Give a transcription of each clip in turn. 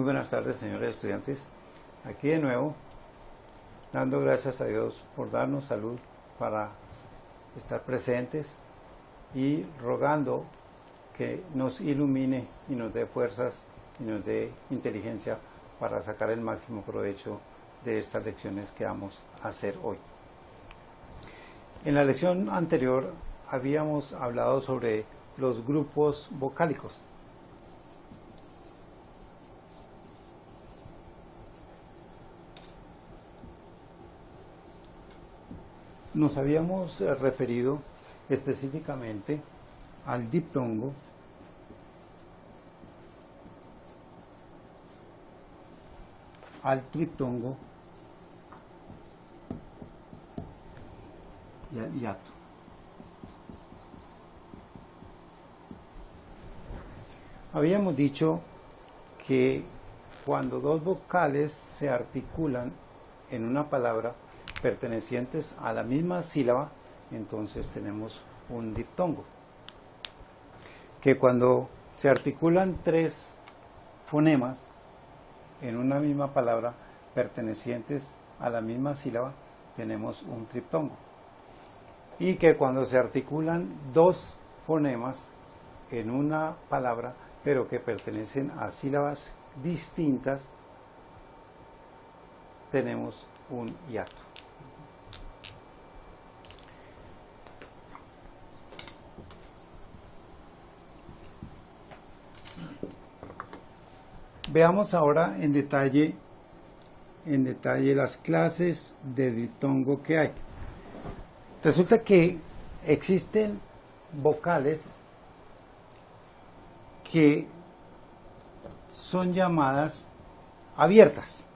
Muy buenas tardes, señores estudiantes. Aquí de nuevo, dando gracias a Dios por darnos salud para estar presentes y rogando que nos ilumine y nos dé fuerzas y nos dé inteligencia para sacar el máximo provecho de estas lecciones que vamos a hacer hoy. En la lección anterior habíamos hablado sobre los grupos vocálicos. Nos habíamos referido específicamente al diptongo, al triptongo y al hiato. Habíamos dicho que cuando dos vocales se articulan en una palabra pertenecientes a la misma sílaba, entonces tenemos un diptongo. Que cuando se articulan tres fonemas en una misma palabra pertenecientes a la misma sílaba, tenemos un triptongo. Y que cuando se articulan dos fonemas en una palabra, pero que pertenecen a sílabas distintas, tenemos un hiato. Veamos ahora en detalle las clases de diptongo que hay. Resulta que existen vocales que son llamadas abiertas.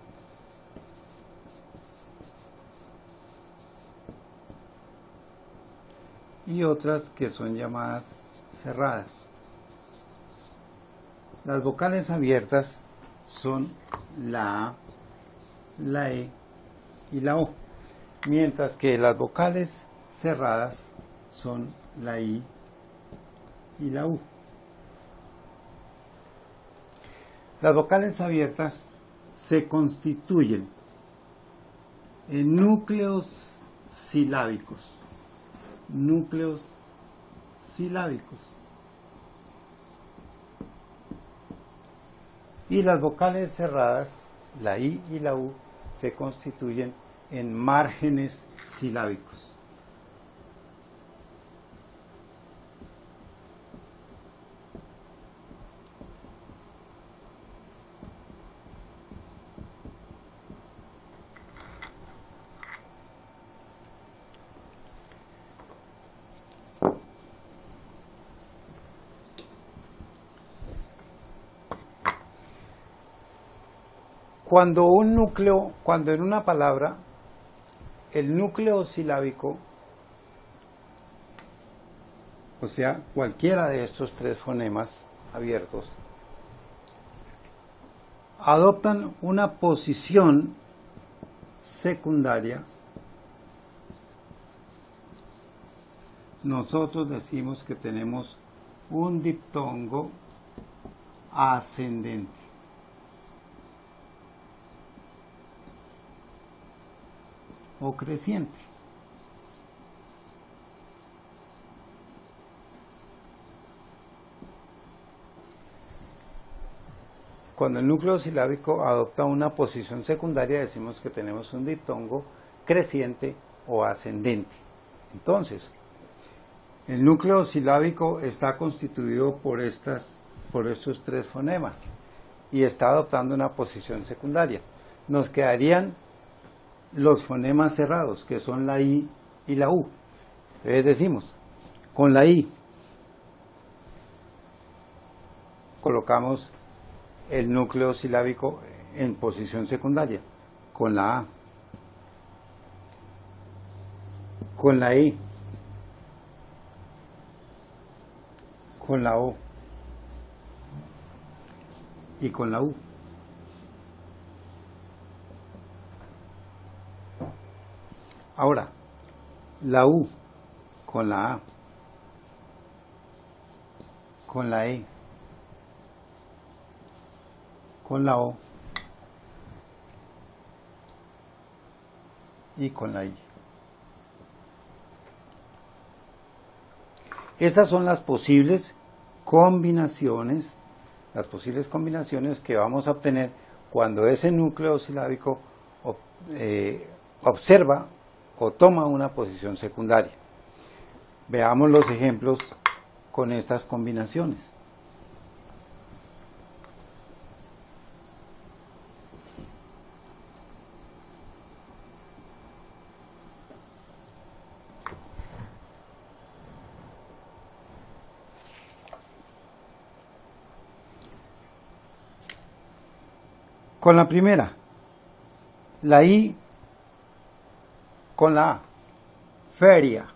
Y otras que son llamadas cerradas. Las vocales abiertas son la A, la E y la O, mientras que las vocales cerradas son la I y la U. Las vocales abiertas se constituyen en núcleos silábicos. Núcleos silábicos. Y las vocales cerradas, la I y la U, se constituyen en márgenes silábicos. Cuando en una palabra el núcleo silábico, o sea, cualquiera de estos tres fonemas abiertos, adoptan una posición secundaria, nosotros decimos que tenemos un diptongo ascendente. O creciente. Cuando el núcleo silábico adopta una posición secundaria, decimos que tenemos un diptongo creciente o ascendente. Entonces, el núcleo silábico está constituido por estos tres fonemas y está adoptando una posición secundaria. Nos quedarían los fonemas cerrados, que son la I y la U. Entonces decimos, con la I colocamos el núcleo silábico en posición secundaria, con la A, con la I, con la O y con la U. Ahora, la U con la A, con la E, con la O y con la I. Estas son las posibles combinaciones que vamos a obtener cuando ese núcleo silábico observa o toma una posición secundaria. Veamos los ejemplos con estas combinaciones. Con la primera, la I con la A, feria.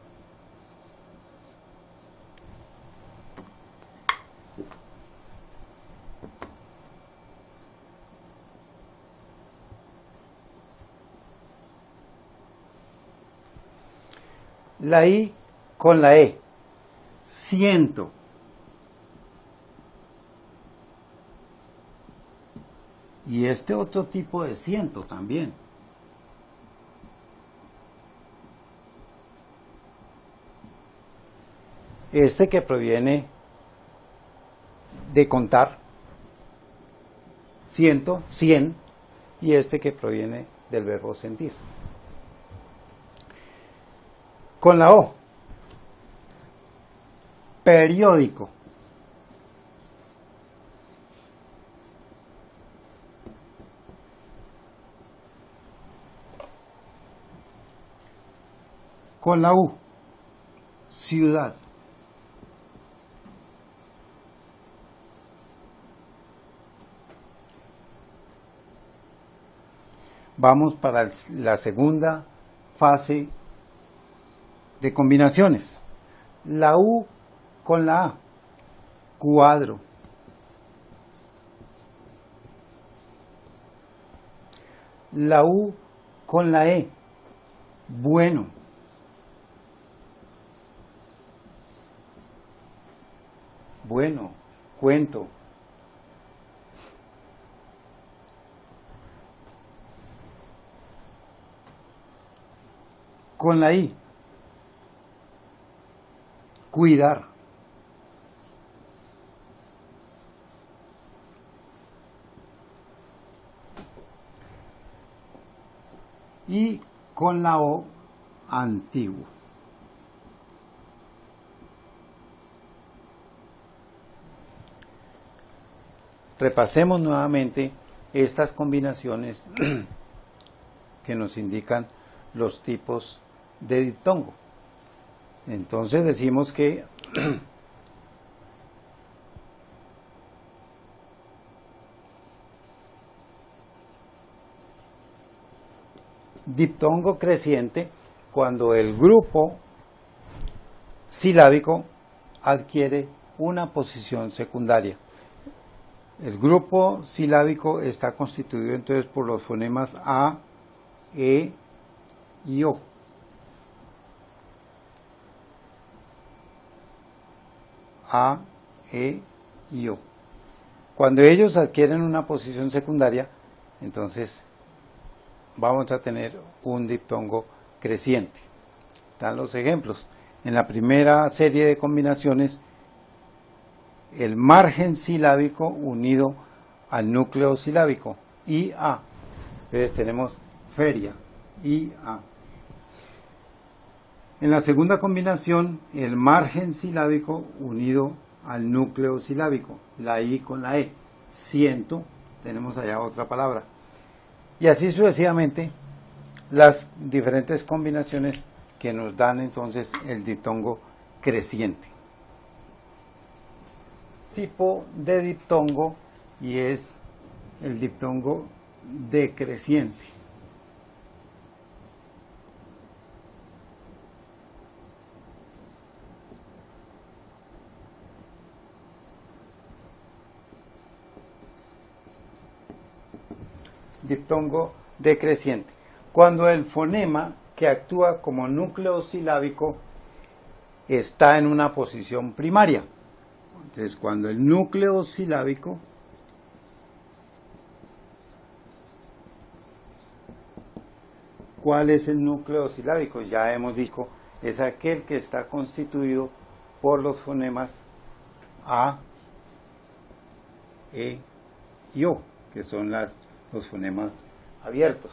La I con la E, ciento. Y este otro tipo de ciento también. Este que proviene de contar, ciento, 100, y este que proviene del verbo sentir. Con la O, periódico. Con la U, ciudad. Vamos para la segunda fase de combinaciones. La U con la A, cuadro. La U con la E, bueno. Bueno, cuento. Con la I, cuidar. Y con la O, antiguo. Repasemos nuevamente estas combinaciones que nos indican los tipos de diptongo. Entonces decimos que diptongo creciente cuando el grupo silábico adquiere una posición secundaria. El grupo silábico está constituido entonces por los fonemas A, E y O. A, E y O. Cuando ellos adquieren una posición secundaria, entonces vamos a tener un diptongo creciente. Están los ejemplos. En la primera serie de combinaciones, el margen silábico unido al núcleo silábico, IA. Entonces tenemos feria, IA. En la segunda combinación, el margen silábico unido al núcleo silábico, la I con la E, ciento, tenemos allá otra palabra. Y así sucesivamente, las diferentes combinaciones que nos dan entonces el diptongo creciente. Tipo de diptongo y es el diptongo decreciente. Diptongo decreciente. Cuando el fonema que actúa como núcleo silábico está en una posición primaria. Entonces, cuando el núcleo silábico ¿Cuál es el núcleo silábico? Ya hemos dicho, es aquel que está constituido por los fonemas A, E y O, que son los fonemas abiertos.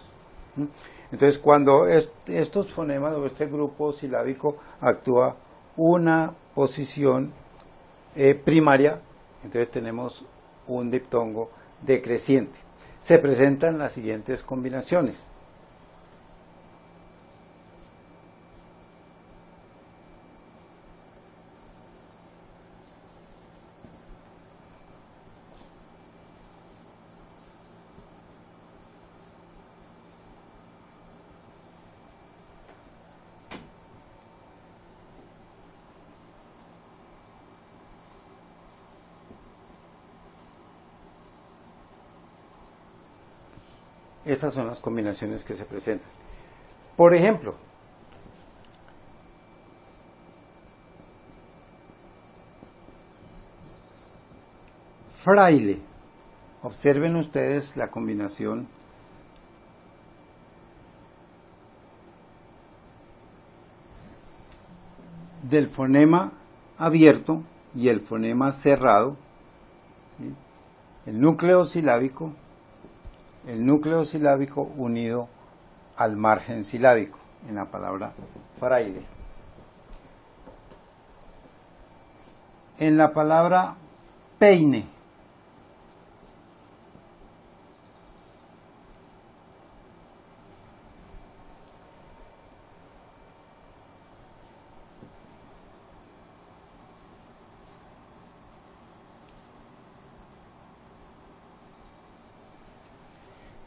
Entonces, cuando estos fonemas o este grupo silábico actúa una posición primaria, entonces tenemos un diptongo decreciente. Se presentan las siguientes combinaciones. Estas son las combinaciones que se presentan. Por ejemplo, fraile. Observen ustedes la combinación del fonema abierto y el fonema cerrado, ¿sí? El núcleo silábico unido al margen silábico en la palabra fraile. En la palabra peine,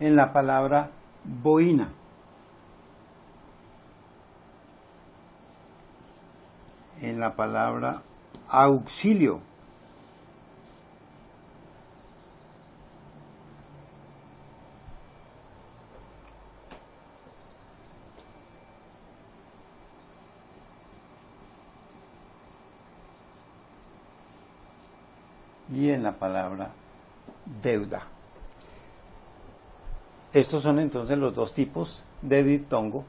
en la palabra boina, en la palabra auxilio, y en la palabra deuda. Estos son entonces los dos tipos de diptongo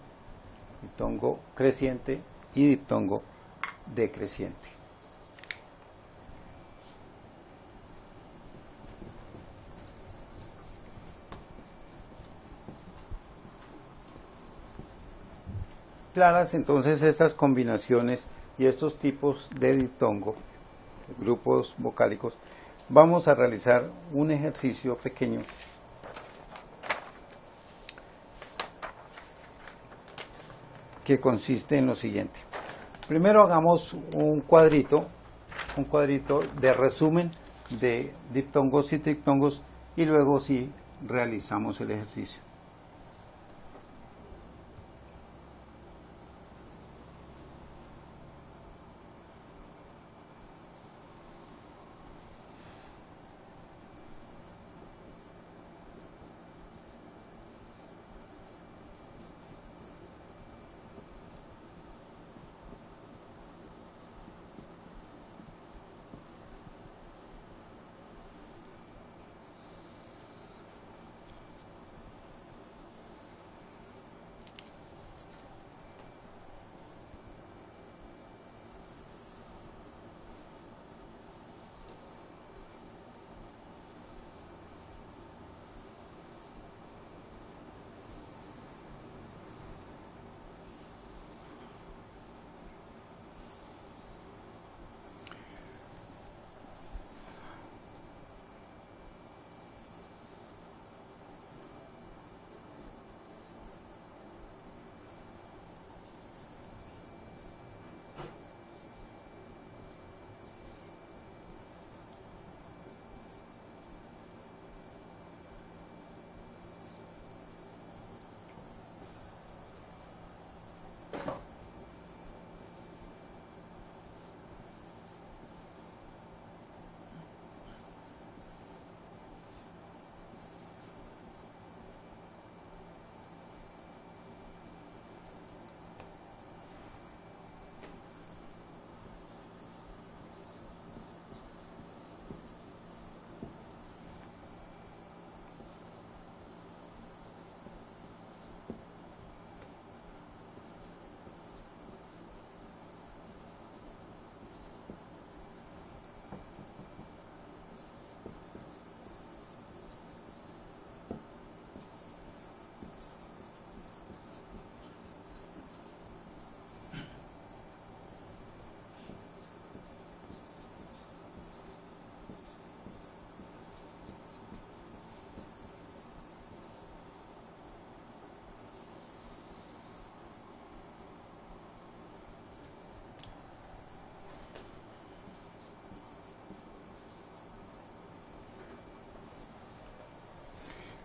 creciente y diptongo decreciente. Claras entonces estas combinaciones y estos tipos de diptongo, grupos vocálicos, vamos a realizar un ejercicio pequeño que consiste en lo siguiente. Primero hagamos un cuadrito de resumen de diptongos y triptongos y luego sí realizamos el ejercicio.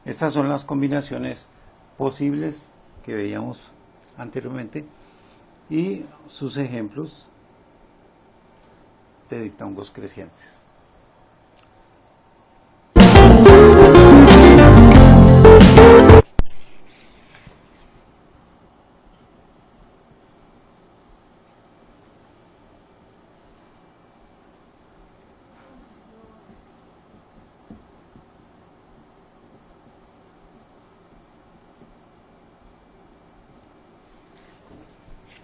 Estas son las combinaciones posibles que veíamos anteriormente y sus ejemplos de diptongos crecientes.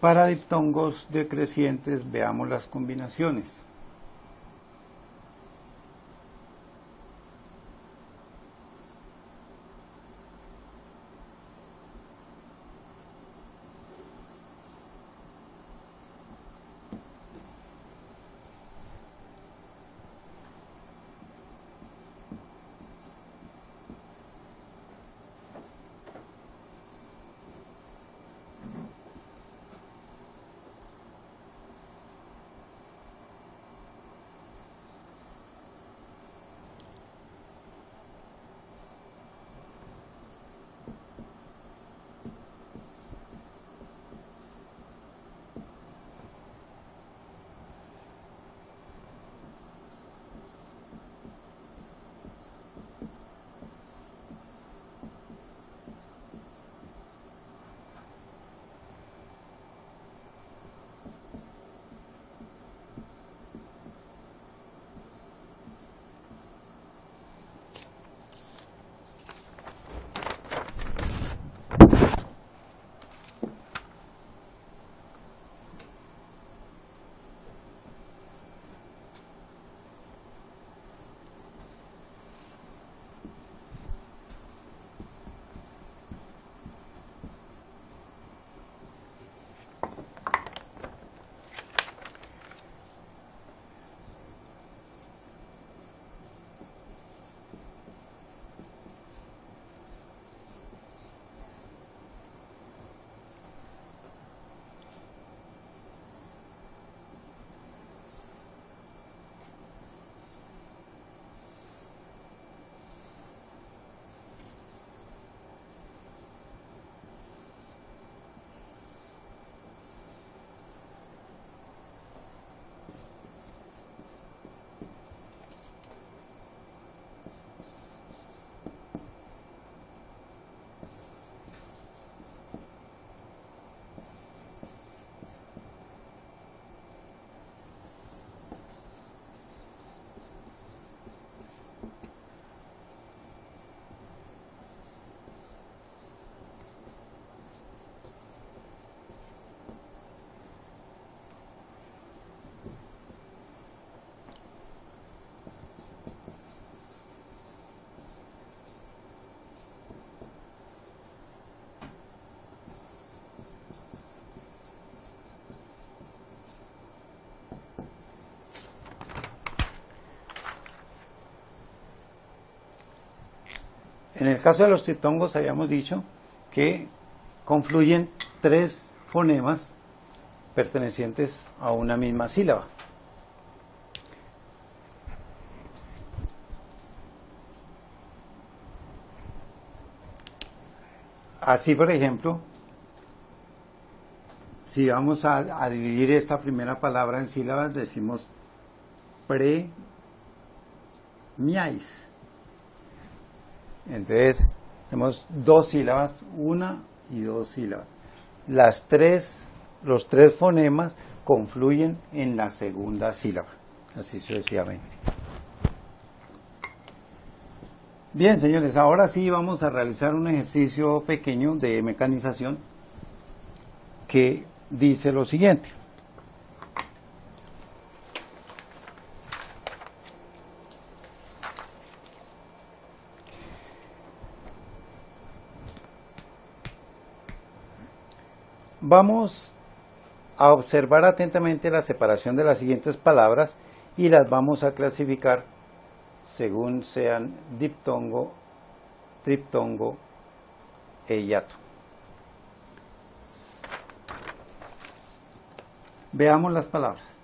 Para diptongos decrecientes veamos las combinaciones. En el caso de los diptongos habíamos dicho que confluyen tres fonemas pertenecientes a una misma sílaba. Así, por ejemplo, si vamos a dividir esta primera palabra en sílabas, decimos premiáis. Entonces, tenemos dos sílabas, una y dos sílabas. Los tres fonemas confluyen en la segunda sílaba, así sucesivamente. Bien, señores, ahora sí vamos a realizar un ejercicio pequeño de mecanización que dice lo siguiente. Vamos a observar atentamente la separación de las siguientes palabras y las vamos a clasificar según sean diptongo, triptongo e hiato. Veamos las palabras.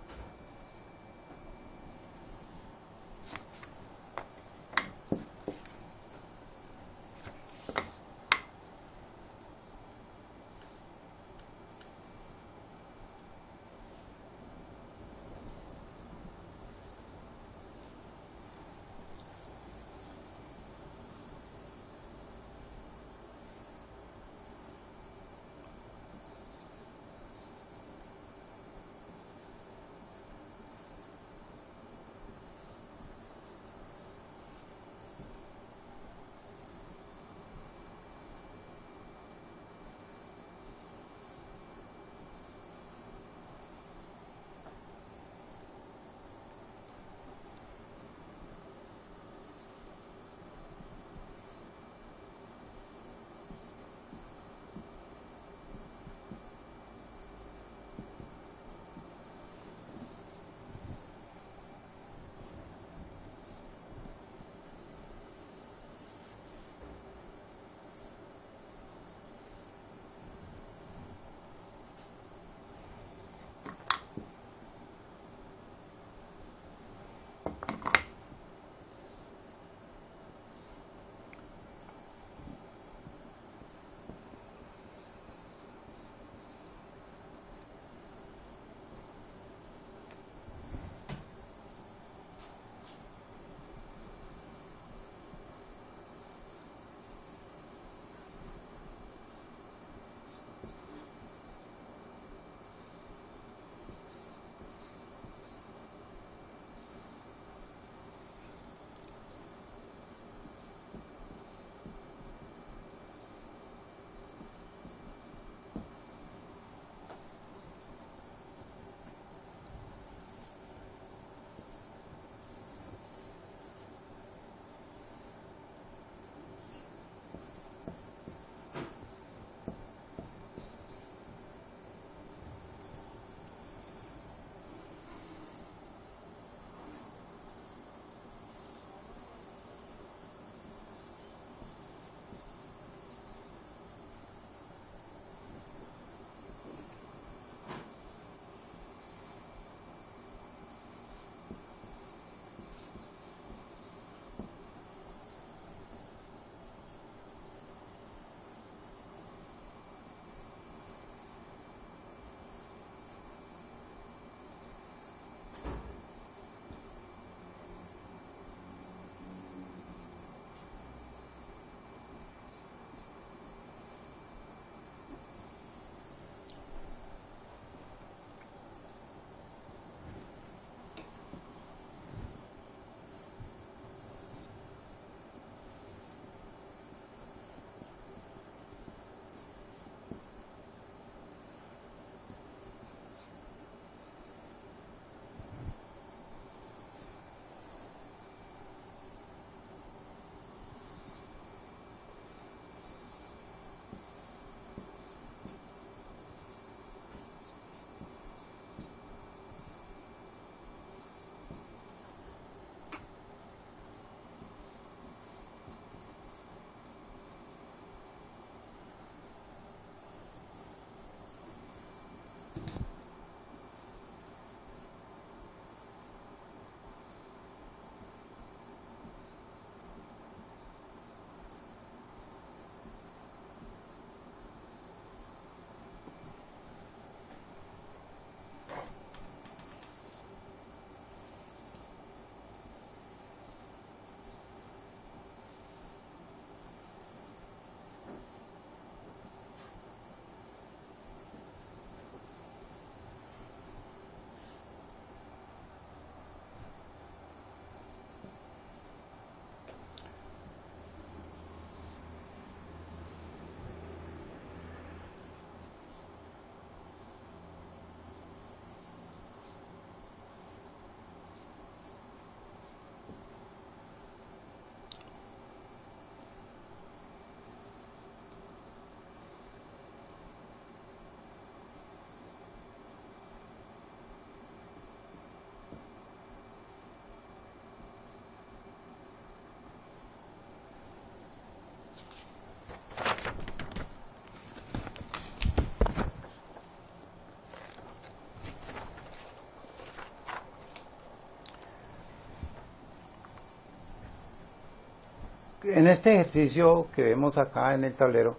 En este ejercicio que vemos acá en el tablero,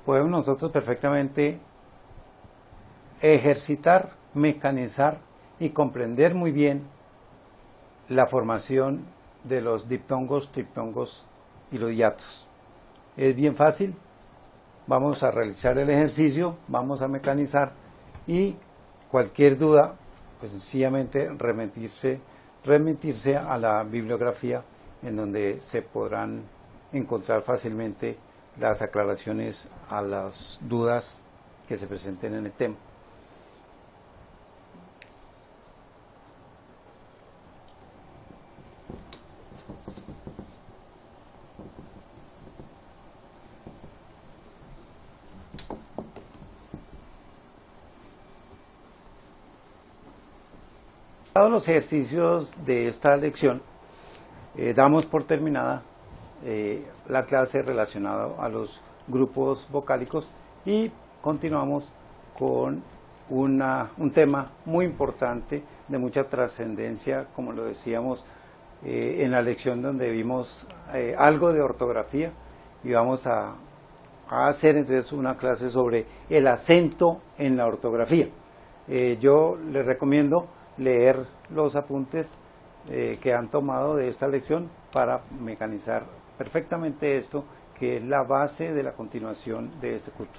podemos nosotros perfectamente ejercitar, mecanizar y comprender muy bien la formación de los diptongos, triptongos y los hiatos. Es bien fácil, vamos a realizar el ejercicio, vamos a mecanizar y cualquier duda, pues sencillamente remitirse a la bibliografía en donde se podrán encontrar fácilmente las aclaraciones a las dudas que se presenten en el tema. Dados los ejercicios de esta lección, damos por terminada la clase relacionada a los grupos vocálicos y continuamos con un tema muy importante, de mucha trascendencia, como lo decíamos en la lección donde vimos algo de ortografía, y vamos a hacer entonces una clase sobre el acento en la ortografía. Yo les recomiendo leer los apuntes que han tomado de esta lección para mecanizar perfectamente esto, que es la base de la continuación de este curso.